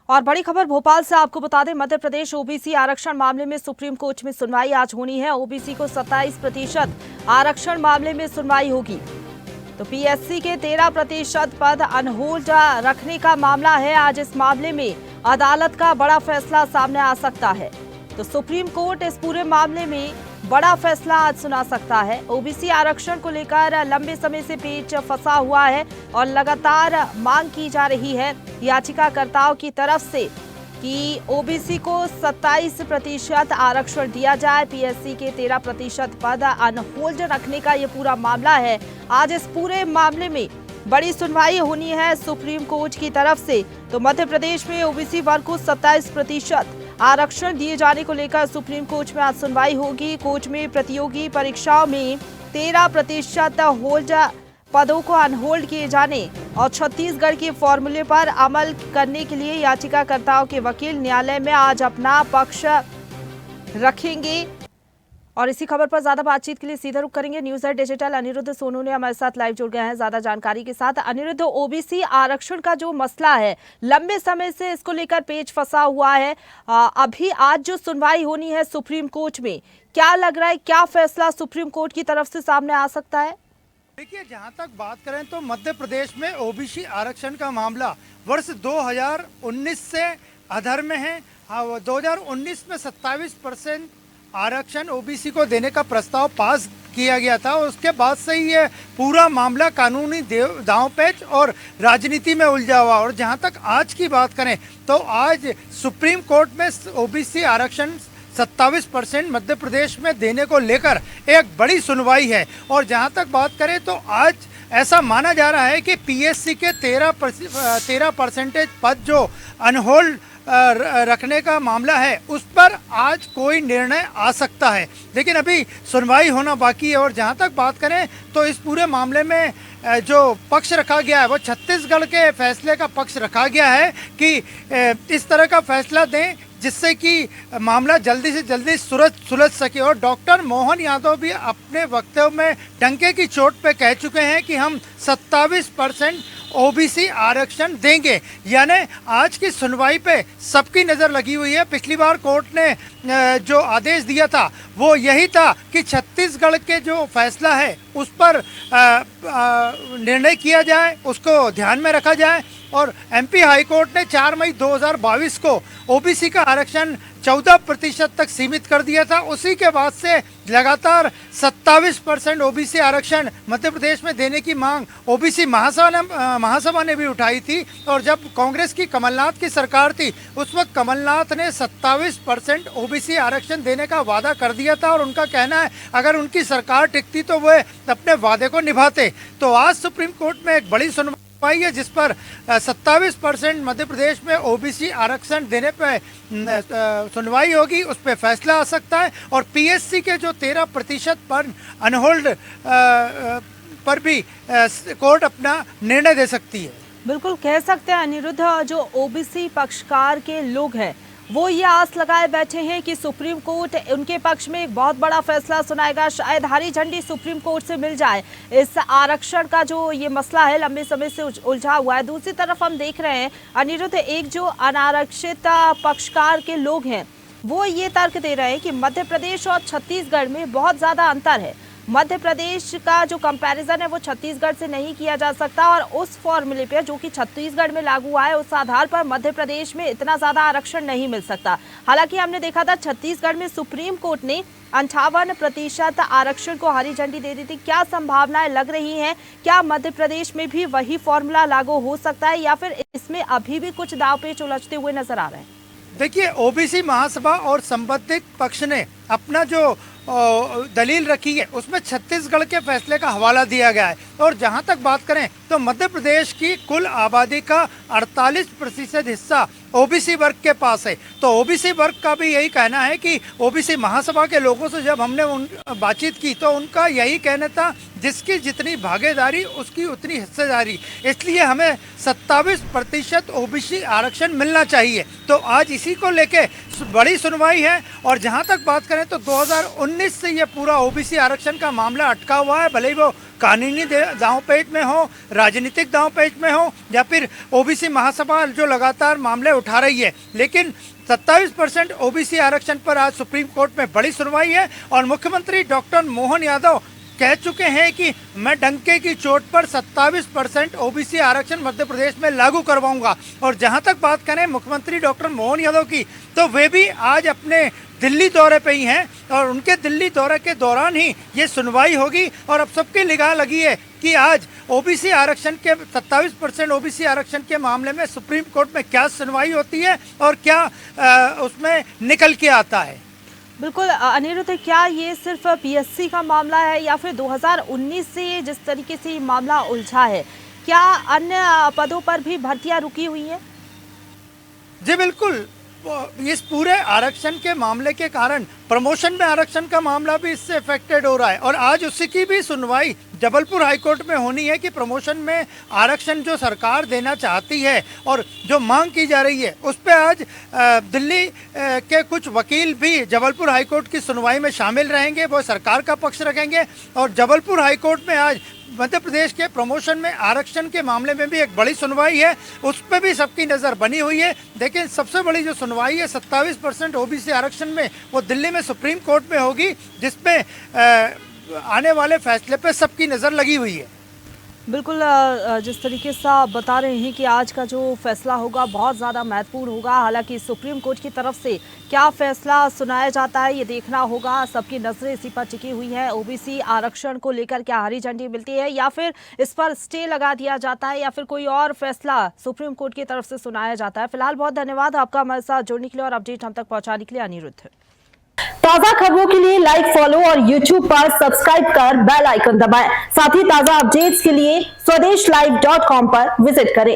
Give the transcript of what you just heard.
और बड़ी खबर भोपाल से आपको बता दें, मध्य प्रदेश ओबीसी आरक्षण मामले में सुप्रीम कोर्ट में सुनवाई आज होनी है। ओबीसी को 27% आरक्षण मामले में सुनवाई होगी। तो पीएससी के 13% पद अनहोल्ड रखने का मामला है। आज इस मामले में अदालत का बड़ा फैसला सामने आ सकता है। तो सुप्रीम कोर्ट इस पूरे मामले में बड़ा फैसला आज सुना सकता है। ओबीसी आरक्षण को लेकर लंबे समय से पेच फंसा हुआ है और लगातार मांग की जा रही है याचिकाकर्ताओं की तरफ से कि ओबीसी को 27% आरक्षण दिया जाए। पीएससी के 13% पद अनहोल्ड रखने का ये पूरा मामला है। आज इस पूरे मामले में बड़ी सुनवाई होनी है सुप्रीम कोर्ट की तरफ से। तो मध्य प्रदेश में ओबीसी वर्ग को 27% आरक्षण दिए जाने को लेकर सुप्रीम कोर्ट में आज सुनवाई होगी। कोर्ट में प्रतियोगी परीक्षाओं में 13% होल्ड पदों को अनहोल्ड किए जाने और छत्तीसगढ़ के फॉर्मूले पर अमल करने के लिए याचिकाकर्ताओं के वकील न्यायालय में आज अपना पक्ष रखेंगे। और इसी खबर पर ज्यादा बातचीत के लिए सीधा रुख करेंगे news at digital Anirudh Sonu ने हमारे साथ लाइव जुड़ गए हैं ज्यादा जानकारी के साथ। अनिरुद्ध, ओबीसी आरक्षण का जो मसला है लंबे समय से इसको लेकर पेच फंसा हुआ है। अभी आज जो सुनवाई होनी है सुप्रीम कोर्ट में, क्या लग रहा है, क्या फैसला सुप्रीम कोर्ट की तरफ से सामने आ सकता है? देखिए, जहां तक बात करें तो मध्य प्रदेश में ओबीसी आरक्षण का मामला वर्ष 2019 से अधर में है। 2019 में 27% आरक्षण ओबीसी को देने का प्रस्ताव पास किया गया था। उसके बाद से ही ये पूरा मामला कानूनी दांव पेच और राजनीति में उलझा हुआ। और जहां तक आज की बात करें तो आज सुप्रीम कोर्ट में ओबीसी आरक्षण 27% मध्य प्रदेश में देने को लेकर एक बड़ी सुनवाई है। और जहां तक बात करें तो आज ऐसा माना जा रहा है कि पीएससी के 13% पद जो अनहोल्ड रखने का मामला है उस पर आज कोई निर्णय आ सकता है, लेकिन अभी सुनवाई होना बाकी है। और जहां तक बात करें तो इस पूरे मामले में जो पक्ष रखा गया है वो छत्तीसगढ़ के फैसले का पक्ष रखा गया है कि इस तरह का फैसला दें जिससे कि मामला जल्दी से जल्दी सुलझ सके। और डॉक्टर मोहन यादव भी अपने वक्तव्य में डंके की चोट पे कह चुके हैं कि हम 27% ओबीसी आरक्षण देंगे। यानी आज की सुनवाई पे सबकी नज़र लगी हुई है। पिछली बार कोर्ट ने जो आदेश दिया था वो यही था कि छत्तीसगढ़ के जो फैसला है उस पर निर्णय किया जाए, उसको ध्यान में रखा जाए। और एमपी हाईकोर्ट ने 4 मई 2022 को ओबीसी का आरक्षण 14% तक सीमित कर दिया था। उसी के बाद से लगातार 27% ओबीसी आरक्षण मध्य प्रदेश में देने की मांग ओबीसी महासभा ने भी उठाई थी। और जब कांग्रेस की कमलनाथ की सरकार थी उस वक्त कमलनाथ ने 27% ओबीसी आरक्षण देने का वादा कर दिया था। और उनका कहना है अगर उनकी सरकार टिकती तो वह अपने वादे को निभाते। तो आज सुप्रीम कोर्ट में एक बड़ी सुनवाई है जिस पर 27% मध्य प्रदेश में ओबीसी आरक्षण देने पर सुनवाई होगी, उस पर फैसला आ सकता है। और पीएससी के जो 13% पर अनहोल्ड पर भी कोर्ट अपना निर्णय दे सकती है। बिल्कुल कह सकते हैं अनिरुद्ध, जो ओबीसी पक्षकार के लोग हैं वो ये आस लगाए बैठे हैं कि सुप्रीम कोर्ट उनके पक्ष में एक बहुत बड़ा फैसला सुनाएगा। शायद हरी झंडी सुप्रीम कोर्ट से मिल जाए। इस आरक्षण का जो ये मसला है लंबे समय से उलझा हुआ है। दूसरी तरफ हम देख रहे हैं अनिरुद्ध, एक जो अनारक्षित पक्षकार के लोग हैं वो ये तर्क दे रहे हैं कि मध्य प्रदेश और छत्तीसगढ़ में बहुत ज़्यादा अंतर है। मध्य प्रदेश का जो कंपैरिजन है वो छत्तीसगढ़ से नहीं किया जा सकता और उस फॉर्मूले पे जो कि छत्तीसगढ़ में लागू हुआ है उस आधार पर मध्य प्रदेश में इतना ज़्यादा आरक्षण नहीं मिल सकता। हालांकि हमने देखा था छत्तीसगढ़ में सुप्रीम कोर्ट ने 58% आरक्षण को हरी झंडी दे दी थी। क्या संभावनाएं लग रही हैं? क्या मध्य प्रदेश में भी वही फॉर्मूला लागू हो सकता है या फिर इसमें अभी भी कुछ दांव पेच उलझते हुए नजर आ रहे हैं? देखिए, ओबीसी महासभा और संबंधित पक्ष ने अपना जो दलील रखी है उसमें छत्तीसगढ़ के फैसले का हवाला दिया गया है। और जहां तक बात करें तो मध्य प्रदेश की कुल आबादी का 48% हिस्सा ओबीसी वर्ग के पास है। तो ओबीसी वर्ग का भी यही कहना है कि ओबीसी महासभा के लोगों से जब हमने बातचीत की तो उनका यही कहना था जिसकी जितनी भागीदारी उसकी उतनी हिस्सेदारी, इसलिए हमें 27% ओबीसी आरक्षण मिलना चाहिए। तो आज इसी को लेके बड़ी सुनवाई है। और जहां तक बात करें तो 2019 से ये पूरा ओबीसी आरक्षण का मामला अटका हुआ है। भले ही वो कानूनी दांवपेच में हो, राजनीतिक दांवपेच में हो, या फिर ओबीसी महासभा जो लगातार मामले उठा रही है, लेकिन 27% ओबीसी आरक्षण पर आज सुप्रीम कोर्ट में बड़ी सुनवाई है और मुख्यमंत्री डॉक्टर मोहन यादव कह चुके हैं कि मैं डंके की चोट पर 27% ओबीसी आरक्षण मध्य प्रदेश में लागू करवाऊंगा। और जहां तक बात करें मुख्यमंत्री डॉक्टर मोहन यादव की, तो वे भी आज अपने दिल्ली दौरे पे ही हैं और उनके दिल्ली दौरे के दौरान ही ये सुनवाई होगी। और अब सबकी निगाह लगी है कि आज ओबीसी आरक्षण के 27% ओबीसी आरक्षण के मामले में सुप्रीम कोर्ट में क्या सुनवाई होती है और क्या उसमें निकल के आता है। बिल्कुल अनिरुद्ध, क्या ये सिर्फ पीएससी का मामला है या फिर 2019 से जिस तरीके से ये मामला उलझा है, क्या अन्य पदों पर भी भर्तियां रुकी हुई हैं? जी बिल्कुल, इस पूरे आरक्षण के मामले के कारण प्रमोशन में आरक्षण का मामला भी इससे अफेक्टेड हो रहा है और आज उसी की भी सुनवाई जबलपुर हाईकोर्ट में होनी है कि प्रमोशन में आरक्षण जो सरकार देना चाहती है और जो मांग की जा रही है उस पर आज दिल्ली के कुछ वकील भी जबलपुर हाईकोर्ट की सुनवाई में शामिल रहेंगे, वो सरकार का पक्ष रखेंगे। और जबलपुर हाईकोर्ट में आज मध्य प्रदेश के प्रमोशन में आरक्षण के मामले में भी एक बड़ी सुनवाई है, उस पर भी सबकी नज़र बनी हुई है। लेकिन सबसे बड़ी जो सुनवाई है 27% ओबीसी आरक्षण में, वो दिल्ली में सुप्रीम कोर्ट में होगी, जिसपे आने वाले फैसले पे सबकी नज़र लगी हुई है। बिल्कुल, जिस तरीके से आप बता रहे हैं कि आज का जो फैसला होगा बहुत ज़्यादा महत्वपूर्ण होगा। हालांकि सुप्रीम कोर्ट की तरफ से क्या फैसला सुनाया जाता है ये देखना होगा, सबकी नज़रें इसी पर टिकी हुई है। ओबीसी आरक्षण को लेकर क्या हरी झंडी मिलती है या फिर इस पर स्टे लगा दिया जाता है या फिर कोई और फैसला सुप्रीम कोर्ट की तरफ से सुनाया जाता है। फिलहाल बहुत धन्यवाद आपका हमारे साथ जुड़ने के लिए और अपडेट हम तक पहुँचाने के लिए अनिरुद्ध। ताजा खबरों के लिए लाइक, फॉलो और YouTube पर सब्सक्राइब कर बेल आइकन दबाएं। साथ ही ताजा अपडेट्स के लिए स्वदेशलाइव.com पर विजिट करें।